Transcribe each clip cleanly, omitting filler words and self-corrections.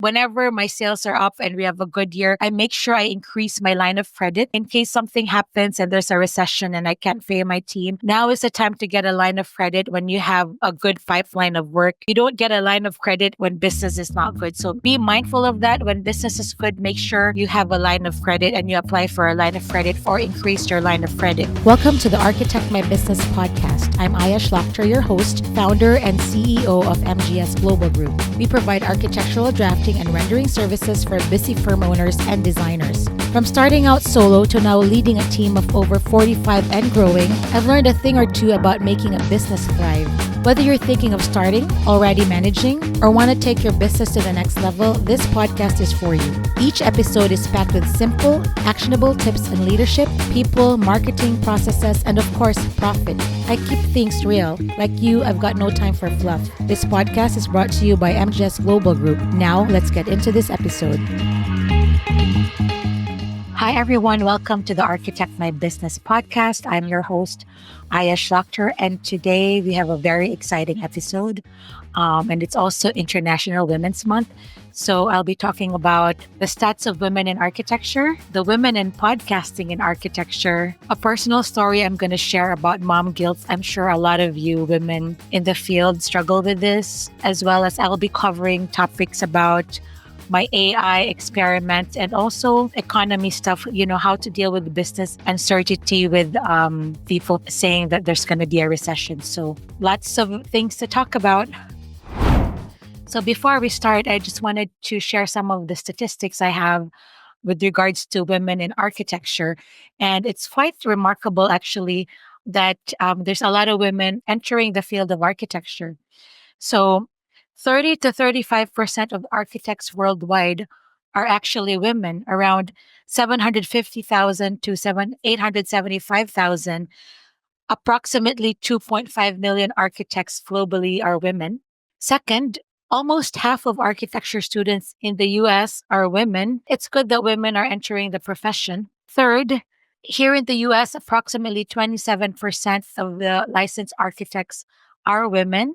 Whenever my sales are up and we have a good year, I make sure I increase my line of credit in case something happens and there's a recession and I can't pay my team. Now is the time to get a line of credit when you have a good pipeline of work. You don't get a line of credit when business is not good. So be mindful of that. When business is good, make sure you have a line of credit and you apply for a line of credit or increase your line of credit. Welcome to the Architect My Business podcast. I'm Shlachter, your host, founder, and CEO of MGS Global Group. We provide architectural drafting and rendering services for busy firm owners and designers. From starting out solo to now leading a team of over 45 and growing, I've learned a thing or two about making a business thrive. Whether you're thinking of starting, already managing, or want to take your business to the next level, this podcast is for you. Each episode is packed with simple, actionable tips in leadership, people, marketing, processes, and of course, profit. I keep things real. Like you, I've got no time for fluff. This podcast is brought to you by MGS Global Group. Now, let's get into this episode. Hi, everyone. Welcome to the Architect My Business podcast. I'm your host, Shlachter, and today we have a very exciting episode. And it's also International Women's Month. So I'll be talking about the stats of women in architecture, the women in podcasting in architecture, a personal story I'm going to share about mom guilt. I'm sure a lot of you women in the field struggle with this, as well as I'll be covering topics about my AI experiment and also economy stuff, how to deal with business uncertainty with people saying that there's going to be a recession. So lots of things to talk about. So before we start, I just wanted to share some of the statistics I have with regards to women in architecture. And it's quite remarkable, actually, that there's a lot of women entering the field of architecture. So 30 to 35% of architects worldwide are actually women, around 750,000 to 875,000. Approximately 2.5 million architects globally are women. Second, almost half of architecture students in the US are women. It's good that women are entering the profession. Third, here in the US, approximately 27% of the licensed architects are women.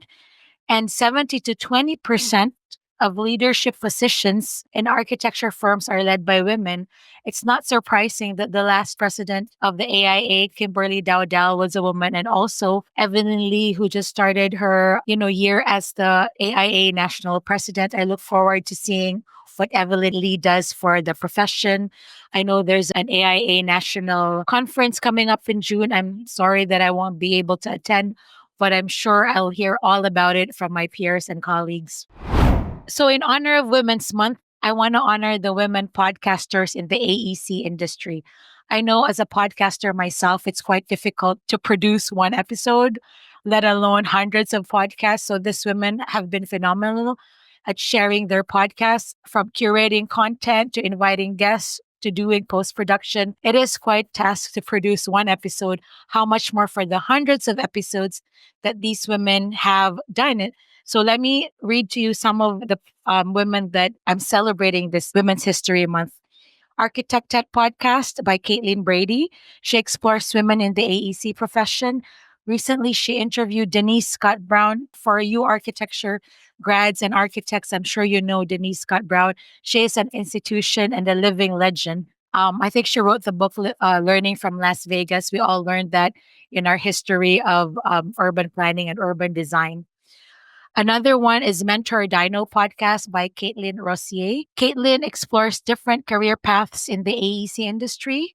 And 70 to 20% of leadership positions in architecture firms are led by women. It's not surprising that the last president of the AIA, Kimberly Dowdell, was a woman, and also Evelyn Lee, who just started her, year as the AIA national president. I look forward to seeing what Evelyn Lee does for the profession. I know there's an AIA national conference coming up in June. I'm sorry that I won't be able to attend, but I'm sure I'll hear all about it from my peers and colleagues. So in honor of Women's Month, I want to honor the women podcasters in the AEC industry. I know as a podcaster myself, it's quite difficult to produce one episode, let alone hundreds of podcasts. So these women have been phenomenal at sharing their podcasts, from curating content to inviting guests to doing post-production. It is quite a task to produce one episode. How much more for the hundreds of episodes that these women have done. So let me read to you some of the women that I'm celebrating this Women's History Month. Architected podcast by Caitlin Brady. She explores women in the AEC profession. Recently, she interviewed Denise Scott Brown. For you architecture grads and architects, I'm sure you know Denise Scott Brown. She is an institution and a living legend. I think she wrote the book Learning from Las Vegas. We all learned that in our history of urban planning and urban design. Another one is Mentor Dino podcast by Caitlin Rossier. Caitlin explores different career paths in the AEC industry,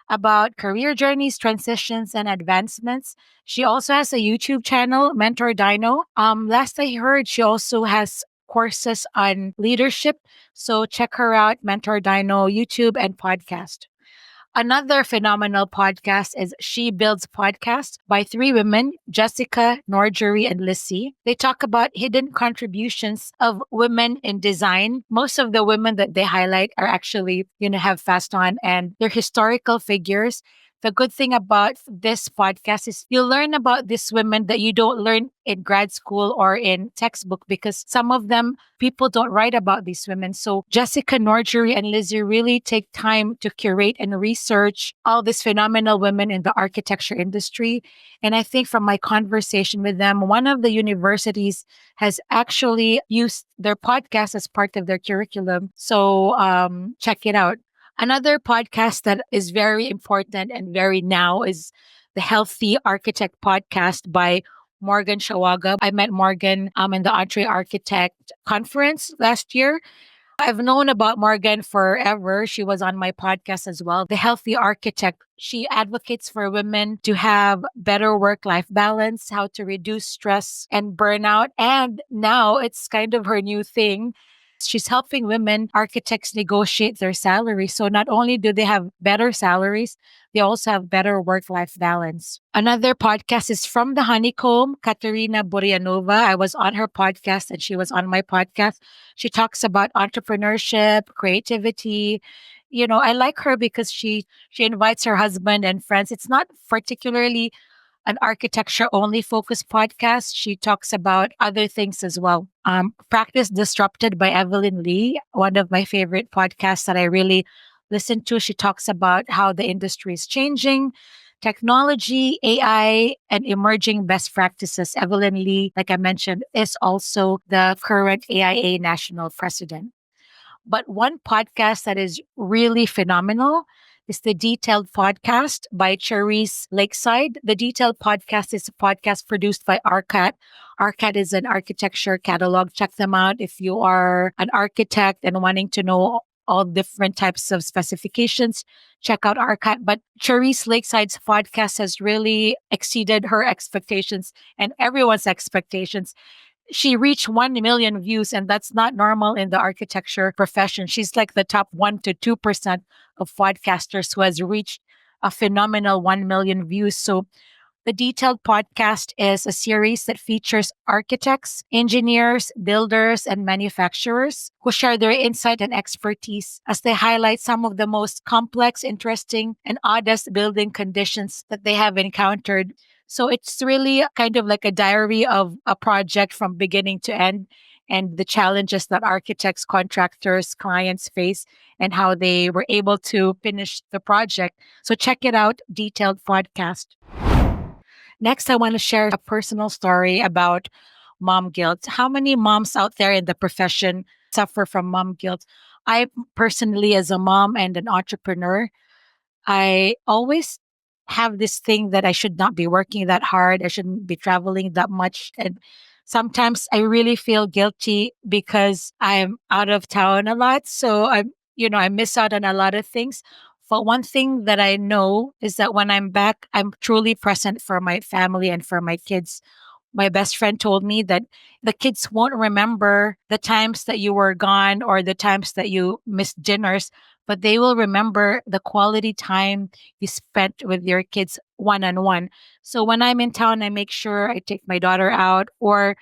about career journeys, transitions, and advancements. She also has a YouTube channel, Mentor Dino. Last I heard, she also has courses on leadership. So check her out, Mentor Dino, YouTube and podcast. Another phenomenal podcast is She Builds Podcast by three women, Jessica, Norjury, and Lissy. They talk about hidden contributions of women in design. Most of the women that they highlight are actually, have passed on, and they're historical figures. The good thing about this podcast is you learn about these women that you don't learn in grad school or in textbook, because some of them people don't write about these women. So Jessica Norgery and Lizzie really take time to curate and research all these phenomenal women in the architecture industry. And I think from my conversation with them, one of the universities has actually used their podcast as part of their curriculum. So check it out. Another podcast that is very important and very now is the Healthy Architect podcast by Morgan Shawaga. I met Morgan in the Entre Architect conference last year. I've known about Morgan forever. She was on my podcast as well. The Healthy Architect. She advocates for women to have better work life balance, how to reduce stress and burnout. And now it's kind of her new thing. She's helping women architects negotiate their salary. So not only do they have better salaries, they also have better work life balance. Another podcast is from the Honeycomb, Katerina Buryanova. I was on her podcast and she was on my podcast. She talks about entrepreneurship, creativity. You know, I like her because she invites her husband and friends. It's not particularly an architecture only focused podcast. She talks about other things as well. Practice Disrupted by Evelyn Lee, one of my favorite podcasts that I really listen to. She talks about how the industry is changing, technology, AI, and emerging best practices. Evelyn Lee, like I mentioned, is also the current AIA national president. But one podcast that is really phenomenal is the Detailed Podcast by Cherise Lakeside. The Detailed Podcast is a podcast produced by ARCAT. ARCAT is an architecture catalog. Check them out if you are an architect and wanting to know all different types of specifications. Check out ARCAT. But Cherise Lakeside's podcast has really exceeded her expectations and everyone's expectations. She reached 1 million views, and that's not normal in the architecture profession. She's like the top 1 to 2% of podcasters who has reached a phenomenal 1 million views. So the Detailed Podcast is a series that features architects, engineers, builders, and manufacturers who share their insight and expertise as they highlight some of the most complex, interesting, and oddest building conditions that they have encountered. So it's really kind of like a diary of a project from beginning to end, and the challenges that architects, contractors, clients face, and how they were able to finish the project. So check it out, Detailed Podcast. Next, I want to share a personal story about mom guilt. How many moms out there in the profession suffer from mom guilt? I personally, as a mom and an entrepreneur, I always have this thing that I should not be working that hard. I shouldn't be traveling that much. And sometimes I really feel guilty because I'm out of town a lot. So I miss out on a lot of things. But one thing that I know is that when I'm back, I'm truly present for my family and for my kids. My best friend told me that the kids won't remember the times that you were gone or the times that you missed dinners, but they will remember the quality time you spent with your kids one on one. So when I'm in town, I make sure I take my daughter out. Or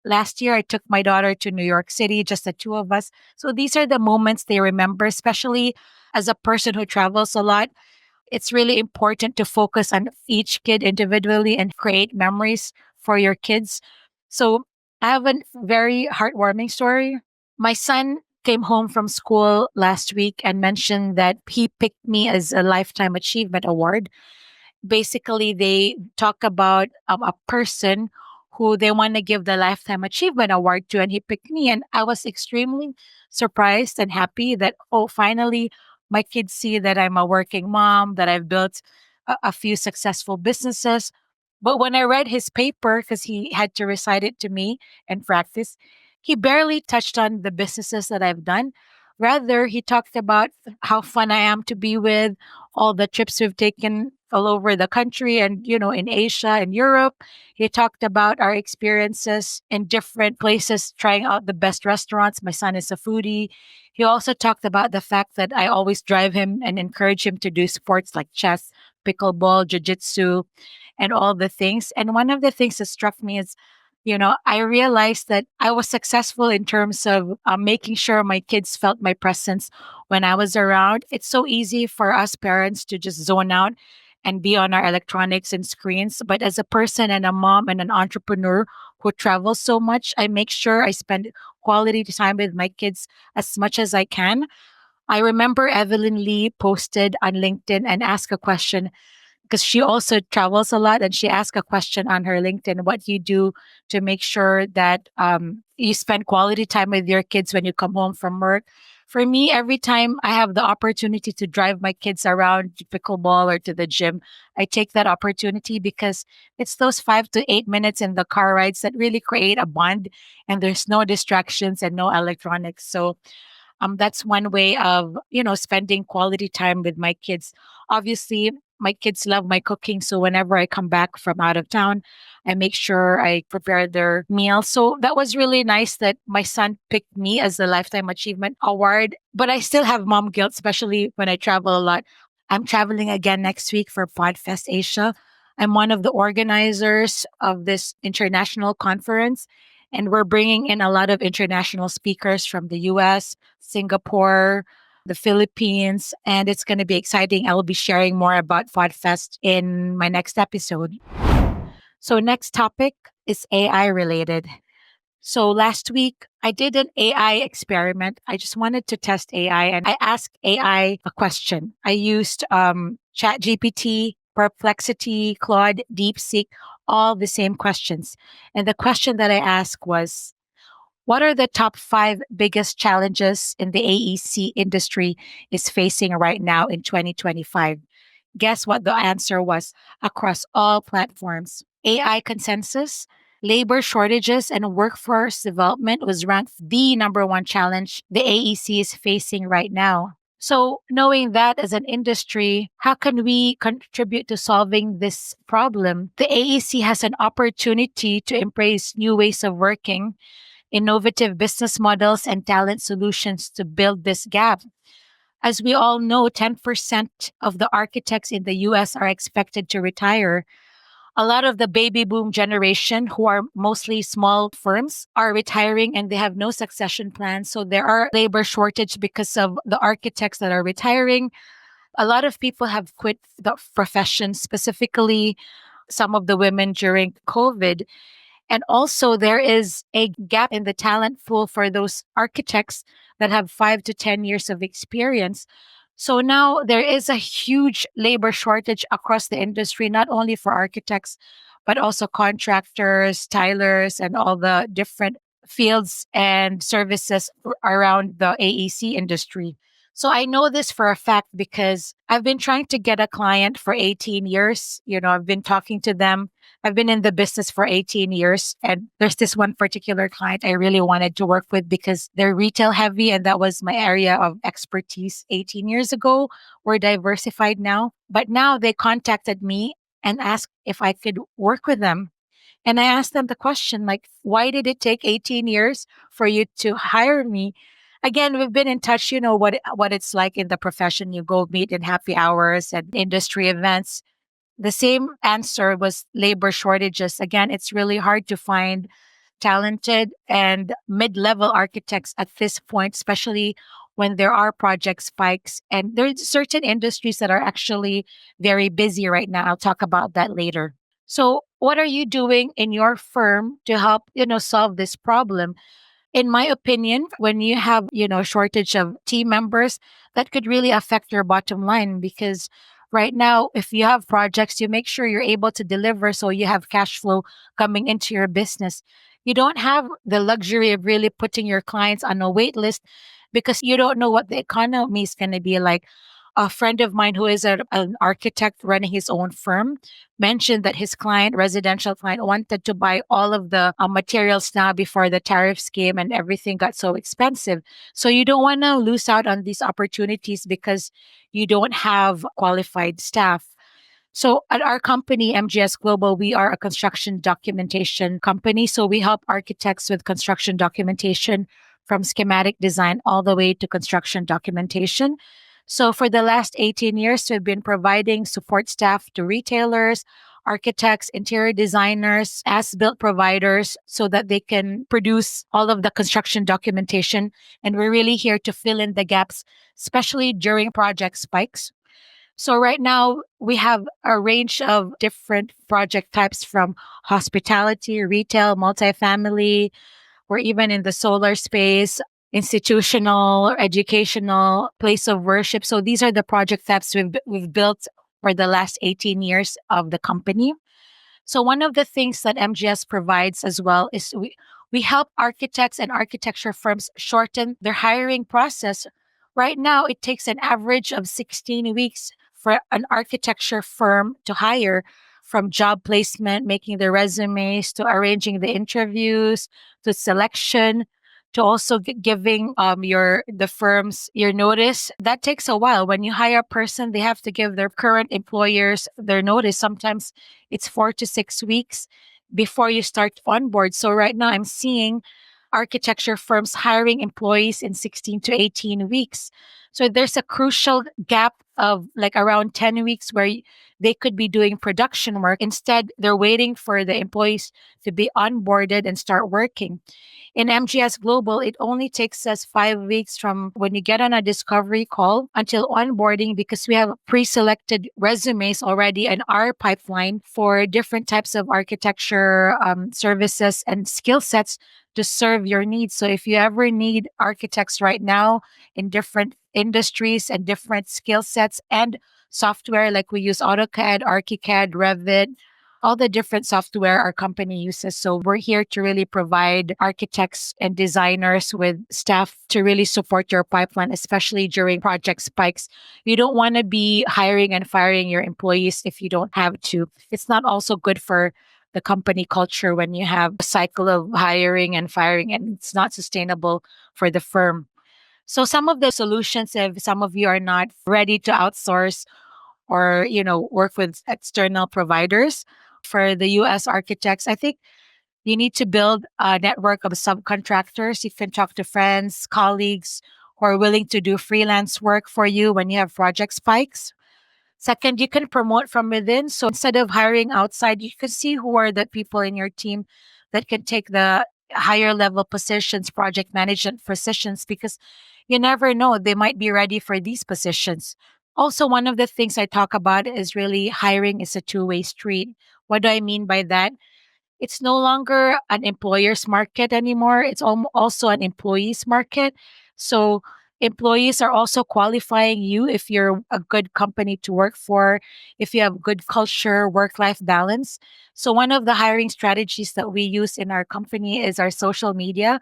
last year, I took my daughter to New York City, just the two of us. So these are the moments they remember, especially as a person who travels a lot. It's really important to focus on each kid individually and create memories for your kids. So I have a very heartwarming story. My son came home from school last week and mentioned that he picked me as a Lifetime Achievement Award. Basically, they talk about a person who they want to give the Lifetime Achievement Award to, and he picked me. And I was extremely surprised and happy that, oh, finally, my kids see that I'm a working mom, that I've built a few successful businesses. But when I read his paper, because he had to recite it to me and practice, he barely touched on the businesses that I've done. Rather, he talked about how fun I am to be with, all the trips we've taken all over the country and, in Asia and Europe. He talked about our experiences in different places, trying out the best restaurants. My son is a foodie. He also talked about the fact that I always drive him and encourage him to do sports like chess, pickleball, jujitsu, and all the things. And one of the things that struck me is, I realized that I was successful in terms of making sure my kids felt my presence when I was around. It's so easy for us parents to just zone out and be on our electronics and screens. But as a person and a mom and an entrepreneur who travels so much, I make sure I spend quality time with my kids as much as I can. I remember Evelyn Lee posted on LinkedIn and asked a question because she also travels a lot, and she asked a question on her LinkedIn, what do you do to make sure that you spend quality time with your kids when you come home from work? For me, every time I have the opportunity to drive my kids around to pickleball or to the gym, I take that opportunity because it's those 5 to 8 minutes in the car rides that really create a bond, and there's no distractions and no electronics. So that's one way of, spending quality time with my kids. Obviously, my kids love my cooking. So whenever I come back from out of town, I make sure I prepare their meal. So that was really nice that my son picked me as the Lifetime Achievement Award. But I still have mom guilt, especially when I travel a lot. I'm traveling again next week for PodFest Asia. I'm one of the organizers of this international conference, and we're bringing in a lot of international speakers from the US, Singapore, the Philippines, and it's going to be exciting. I will be sharing more about PodFest in my next episode. So, next topic is AI related. So, last week, I did an AI experiment. I just wanted to test AI, and I asked AI a question. I used ChatGPT, Perplexity, Claude, DeepSeek, all the same questions. And the question that I asked was, what are the top five biggest challenges in the AEC industry is facing right now in 2025? Guess what the answer was across all platforms? AI consensus, labor shortages, and workforce development was ranked the number one challenge the AEC is facing right now. So, knowing that as an industry, how can we contribute to solving this problem? The AEC has an opportunity to embrace new ways of working, innovative business models, and talent solutions to build this gap. As we all know, 10% of the architects in the US are expected to retire. A lot of the baby boom generation, who are mostly small firms, are retiring and they have no succession plans. So there are labor shortage because of the architects that are retiring. A lot of people have quit the profession, specifically some of the women during COVID. And also, there is a gap in the talent pool for those architects that have 5 to 10 years of experience. So now there is a huge labor shortage across the industry, not only for architects, but also contractors, tilers, and all the different fields and services around the AEC industry. So I know this for a fact because I've been trying to get a client for 18 years. I've been talking to them. I've been in the business for 18 years. And there's this one particular client I really wanted to work with because they're retail heavy. And that was my area of expertise 18 years ago. We're diversified now. But now they contacted me and asked if I could work with them. And I asked them the question, like, why did it take 18 years for you to hire me? Again, we've been in touch, what it's like in the profession. You go meet in happy hours and industry events. The same answer was labor shortages. Again, it's really hard to find talented and mid-level architects at this point, especially when there are project spikes. And there's certain industries that are actually very busy right now. I'll talk about that later. So, what are you doing in your firm to help, solve this problem? In my opinion, when you have, shortage of team members, that could really affect your bottom line because right now, if you have projects, you make sure you're able to deliver so you have cash flow coming into your business. You don't have the luxury of really putting your clients on a wait list because you don't know what the economy is going to be like. A friend of mine who is an architect running his own firm mentioned that his client, residential client, wanted to buy all of the materials now before the tariffs came and everything got so expensive. So you don't want to lose out on these opportunities because you don't have qualified staff. So at our company, MGS Global, we are a construction documentation company. So we help architects with construction documentation from schematic design all the way to construction documentation. So for the last 18 years, we've been providing support staff to retailers, architects, interior designers, as-built providers so that they can produce all of the construction documentation. And we're really here to fill in the gaps, especially during project spikes. So right now we have a range of different project types from hospitality, retail, multifamily, or even in the solar space, institutional, educational, place of worship. So these are the project types we've built for the last 18 years of the company. So one of the things that MGS provides as well is we help architects and architecture firms shorten their hiring process. Right now, it takes an average of 16 weeks for an architecture firm to hire, from job placement, making the resumes, to arranging the interviews, to selection, to also giving your the firms your notice. That takes a while. When you hire a person, they have to give their current employers their notice. Sometimes it's 4 to 6 weeks before you start on board. So right now I'm seeing architecture firms hiring employees in 16 to 18 weeks. So there's a crucial gap of like around 10 weeks where they could be doing production work. Instead, they're waiting for the employees to be onboarded and start working. In MGS Global, it only takes us 5 weeks from when you get on a discovery call until onboarding, because we have pre selected resumes already in our pipeline for different types of architecture services and skill sets to serve your needs. So if you ever need architects right now in different industries and different skill sets and software, like we use AutoCAD, ArchiCAD, Revit, all the different software our company uses. So we're here to really provide architects and designers with staff to really support your pipeline, especially during project spikes. You don't want to be hiring and firing your employees if you don't have to. It's not also good for the company culture when you have a cycle of hiring and firing, and it's not sustainable for the firm. So some of the solutions, if some of you are not ready to outsource or work with external providers, for the US architects, I think you need to build a network of subcontractors. You can talk to friends, colleagues who are willing to do freelance work for you when you have project spikes. Second, you can promote from within. So instead of hiring outside, you can see who are the people in your team that can take the higher level positions, project management positions, because you never know, they might be ready for these positions. Also, one of the things I talk about is really hiring is a two-way street. What do I mean by that? It's no longer an employer's market anymore. It's also an employee's market. So employees are also qualifying you if you're a good company to work for, if you have good culture, work-life balance. So one of the hiring strategies that we use in our company is our social media.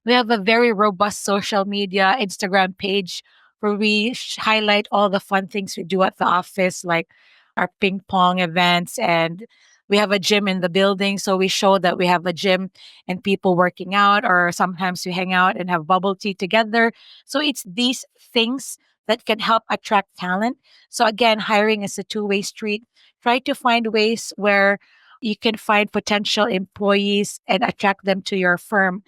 We have a very robust social media Instagram page where we highlight all the fun things we do at the office, like our ping pong events, and we have a gym in the building. So we show that we have a gym and people working out, or sometimes we hang out and have bubble tea together. So it's these things that can help attract talent. So again, hiring is a two-way street. Try to find ways where you can find potential employees and attract them to your firm.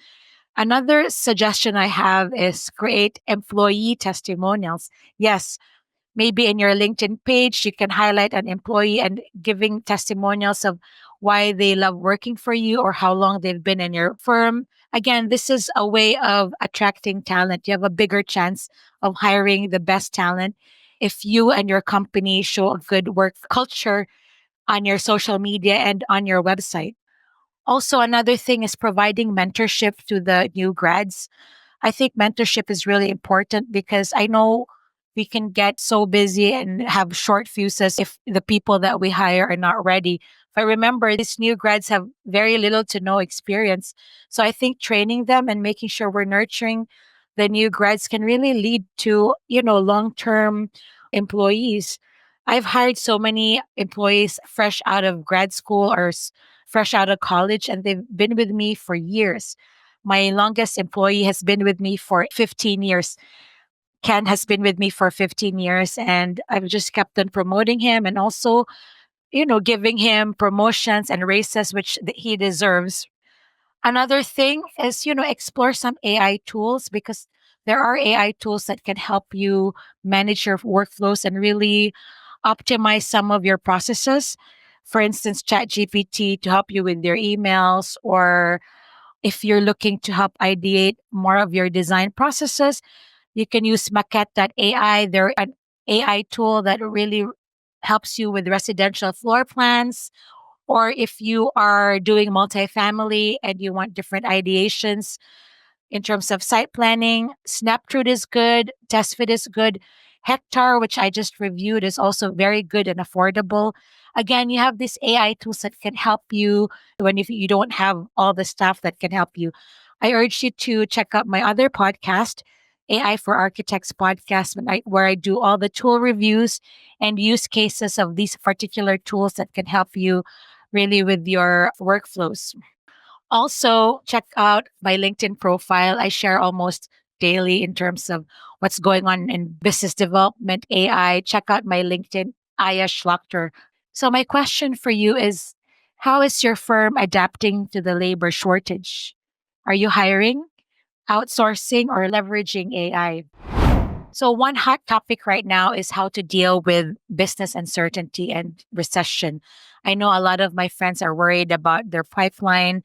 Another suggestion I have is create employee testimonials. Yes, maybe in your LinkedIn page, you can highlight an employee and giving testimonials of why they love working for you or how long they've been in your firm. Again, this is a way of attracting talent. You have a bigger chance of hiring the best talent if you and your company show a good work culture on your social media and on your website. Also, another thing is providing mentorship to the new grads. I think mentorship is really important because I know we can get so busy and have short fuses if the people that we hire are not ready. But remember, these new grads have very little to no experience. So I think training them and making sure we're nurturing the new grads can really lead to, long-term employees. I've hired so many employees fresh out of grad school or fresh out of college, and they've been with me for years. My longest employee has been with me for 15 years. Ken has been with me for 15 years, and I've just kept on promoting him and also, giving him promotions and raises, which he deserves. Another thing is, explore some AI tools, because there are AI tools that can help you manage your workflows and really optimize some of your processes. For instance, ChatGPT to help you with your emails, or if you're looking to help ideate more of your design processes, you can use Maquette.ai. They're an AI tool that really helps you with residential floor plans, or if you are doing multifamily and you want different ideations in terms of site planning, Snaptrude is good, TestFit is good. Hectare, which I just reviewed, is also very good and affordable. Again, you have these AI tools that can help you when if you don't have all the stuff that can help you. I urge you to check out my other podcast, AI for Architects podcast, where I do all the tool reviews and use cases of these particular tools that can help you really with your workflows. Also, check out my LinkedIn profile. I share almost daily in terms of what's going on in business development, AI. Check out my LinkedIn, Aya Schlachter. So, my question for you is, how is your firm adapting to the labor shortage? Are you hiring, outsourcing, or leveraging AI? So, one hot topic right now is how to deal with business uncertainty and recession. I know a lot of my friends are worried about their pipeline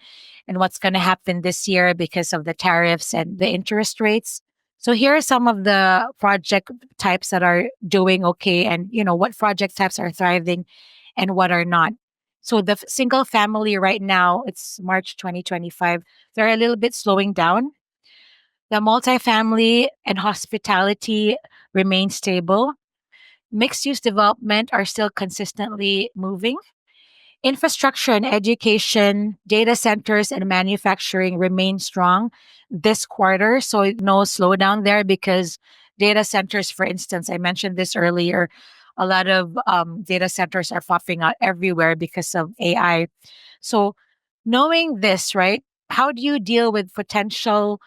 and what's going to happen this year because of the tariffs and the interest rates. So, here are some of the project types that are doing okay, and what project types are thriving and what are not. So, the single family right now, it's March 2025, they're a little bit slowing down. The multifamily and hospitality remain stable. Mixed use development are still consistently moving. Infrastructure and education, data centers and manufacturing remain strong this quarter. So no slowdown there because data centers, for instance, I mentioned this earlier, a lot of data centers are popping out everywhere because of AI. So knowing this, right? How do you deal with potential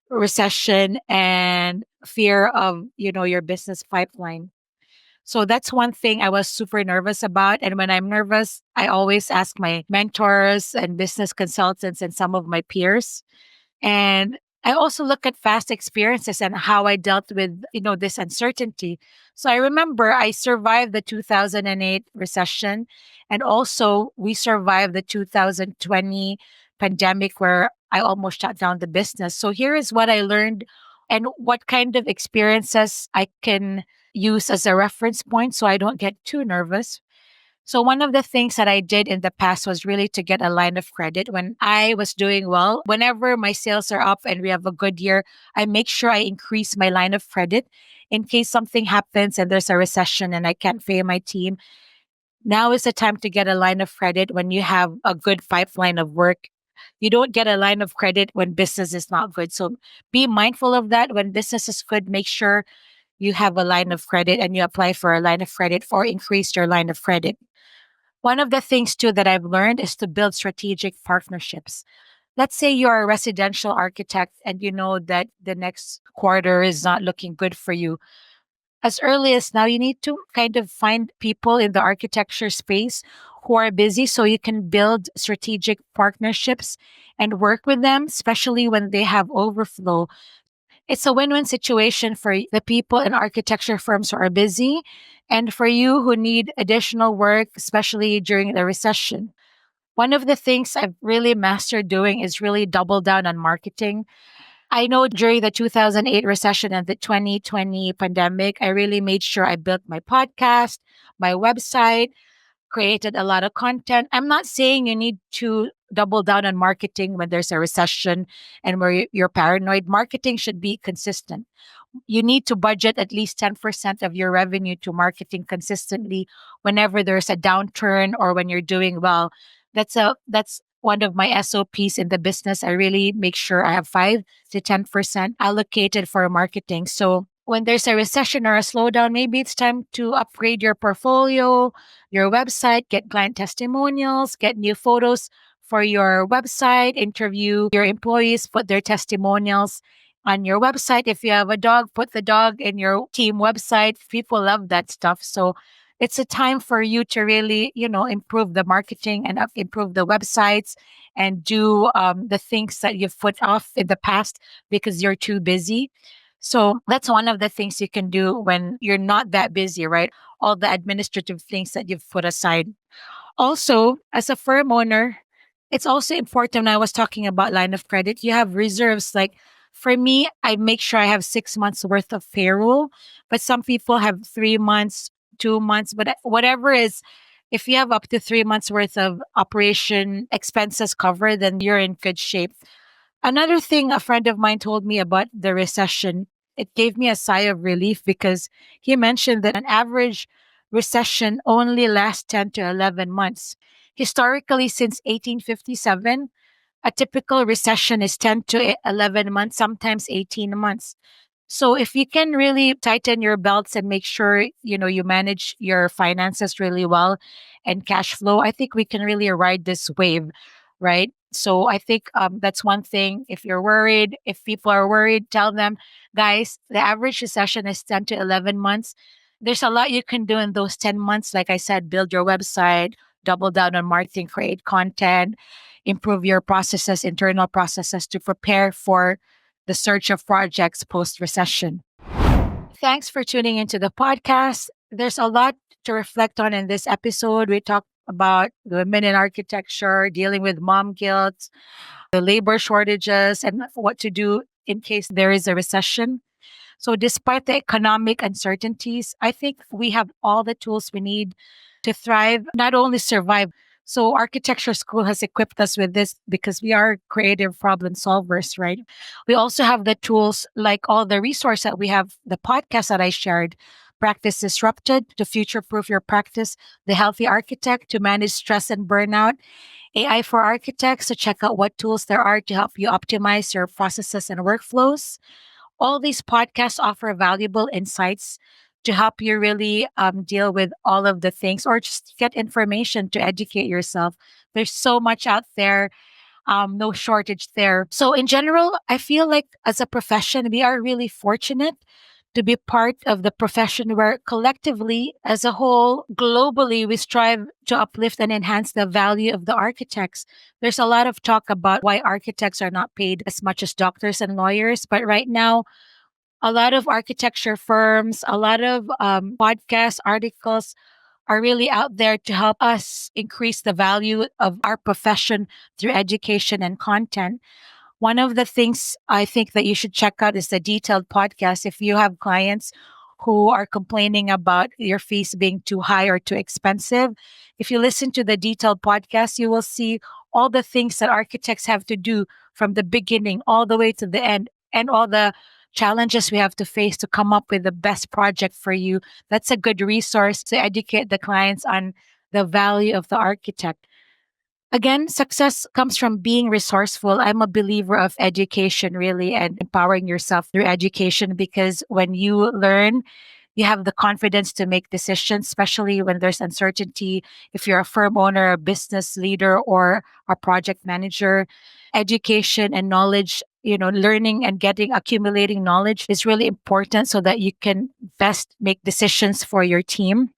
recession and fear of your business pipeline? So that's one thing I was super nervous about, and when I'm nervous I always ask my mentors and business consultants and some of my peers. And I also look at past experiences and how I dealt with, this uncertainty. So I remember I survived the 2008 recession, and also we survived the 2020 pandemic where I almost shut down the business. So here is what I learned and what kind of experiences I can use as a reference point so I don't get too nervous. So one of the things that I did in the past was really to get a line of credit when I was doing well. Whenever my sales are up and we have a good year, I make sure I increase my line of credit in case something happens and there's a recession and I can't pay my team. Now is the time to get a line of credit when you have a good pipeline of work. You don't get a line of credit when business is not good. So be mindful of that. When business is good, make sure you have a line of credit and you apply for a line of credit or increase your line of credit. One of the things too that I've learned is to build strategic partnerships. Let's say you're a residential architect and you know that the next quarter is not looking good for you. As early as now, you need to kind of find people in the architecture space who are busy so you can build strategic partnerships and work with them, especially when they have overflow. It's a win-win situation for the people in architecture firms who are busy and for you who need additional work, especially during the recession. One of the things I've really mastered doing is really double down on marketing. I know during the 2008 recession and the 2020 pandemic, I really made sure I built my podcast, my website, created a lot of content. I'm not saying you need to double down on marketing when there's a recession and where you're paranoid. Marketing should be consistent. You need to budget at least 10% of your revenue to marketing consistently whenever there's a downturn or when you're doing well. That's one of my SOPs in the business. I really make sure I have 5 to 10% allocated for marketing. So when there's a recession or a slowdown, maybe it's time to upgrade your portfolio, your website, get client testimonials, get new photos for your website, interview your employees, put their testimonials on your website. If you have a dog, put the dog in your team website. People love that stuff. So it's a time for you to really, improve the marketing and improve the websites and do the things that you've put off in the past because you're too busy. So that's one of the things you can do when you're not that busy, right? All the administrative things that you've put aside. Also, as a firm owner, it's also important when I was talking about line of credit, you have reserves like For me, I make sure I have 6 months worth of payroll, but some people have 3 months, 2 months, but whatever is, if you have up to 3 months worth of operation expenses covered, then you're in good shape. Another thing a friend of mine told me about the recession, it gave me a sigh of relief because he mentioned that an average recession only lasts 10 to 11 months. Historically, since 1857, a typical recession is 10 to 11 months, sometimes 18 months. So if you can really tighten your belts and make sure, you manage your finances really well and cash flow, I think we can really ride this wave, right? So I think that's one thing. If you're worried, if people are worried, tell them, guys, the average recession is 10 to 11 months. There's a lot you can do in those 10 months. Like I said, build your website, double down on marketing, create content, improve your processes, internal processes to prepare for the search of projects post recession. Thanks for tuning into the podcast. There's a lot to reflect on in this episode. We talked about women in architecture, dealing with mom guilt, the labor shortages, and what to do in case there is a recession. So, despite the economic uncertainties, I think we have all the tools we need to thrive, not only survive. So, architecture school has equipped us with this because we are creative problem solvers, right? We also have the tools like all the resource that we have, the podcast that I shared, Practice Disrupted to future proof your practice, The Healthy Architect to manage stress and burnout, AI for architects to check out what tools there are to help you optimize your processes and workflows. All these podcasts offer valuable insights to help you really deal with all of the things or just get information to educate yourself. There's so much out there, no shortage there. So, in general, I feel like as a profession, we are really fortunate to be part of the profession where collectively, as a whole, globally, we strive to uplift and enhance the value of the architects. There's a lot of talk about why architects are not paid as much as doctors and lawyers, but right now, a lot of architecture firms, a lot of podcast articles are really out there to help us increase the value of our profession through education and content. One of the things I think that you should check out is the detailed podcast. If you have clients who are complaining about your fees being too high or too expensive, if you listen to the detailed podcast, you will see all the things that architects have to do from the beginning all the way to the end and all the challenges we have to face to come up with the best project for you. That's a good resource to educate the clients on the value of the architect. Again, success comes from being resourceful. I'm a believer of education, really, and empowering yourself through education because when you learn, you have the confidence to make decisions, especially when there's uncertainty. If you're a firm owner, a business leader, or a project manager, education and knowledge, learning and accumulating knowledge is really important so that you can best make decisions for your team.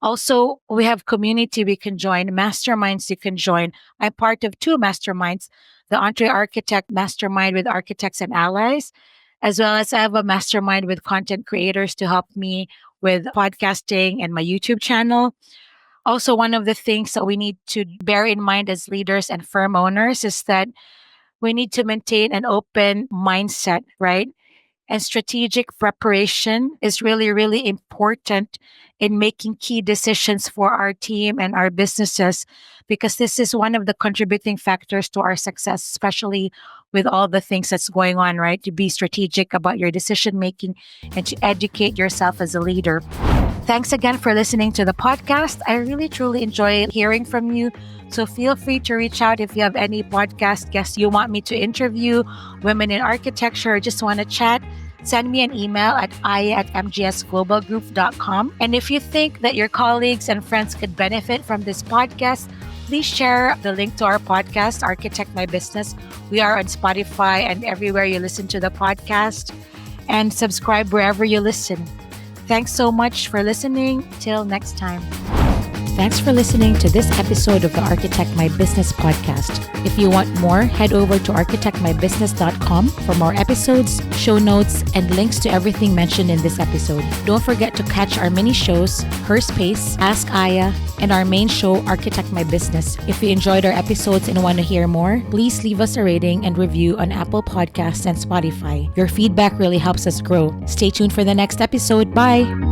Also, we have community we can join, masterminds you can join. I'm part of two masterminds, the Entre Architect Mastermind with architects and allies, as well as I have a mastermind with content creators to help me with podcasting and my YouTube channel. Also, one of the things that we need to bear in mind as leaders and firm owners is that we need to maintain an open mindset, right? And strategic preparation is really, really important in making key decisions for our team and our businesses, because this is one of the contributing factors to our success, especially with all the things that's going on, right? To be strategic about your decision making and to educate yourself as a leader. Thanks again for listening to the podcast. I really, truly enjoy hearing from you. So feel free to reach out if you have any podcast guests you want me to interview, women in architecture, or just want to chat. Send me an email at aya@mgsglobalgroup.com. And if you think that your colleagues and friends could benefit from this podcast, please share the link to our podcast, Architect My Business. We are on Spotify and everywhere you listen to the podcast. And subscribe wherever you listen. Thanks so much for listening. Till next time. Thanks for listening to this episode of the Architect My Business podcast. If you want more, head over to architectmybusiness.com for more episodes, show notes, and links to everything mentioned in this episode. Don't forget to catch our mini shows, Her Space, Ask Aya, and our main show, Architect My Business. If you enjoyed our episodes and want to hear more, please leave us a rating and review on Apple Podcasts and Spotify. Your feedback really helps us grow. Stay tuned for the next episode. Bye!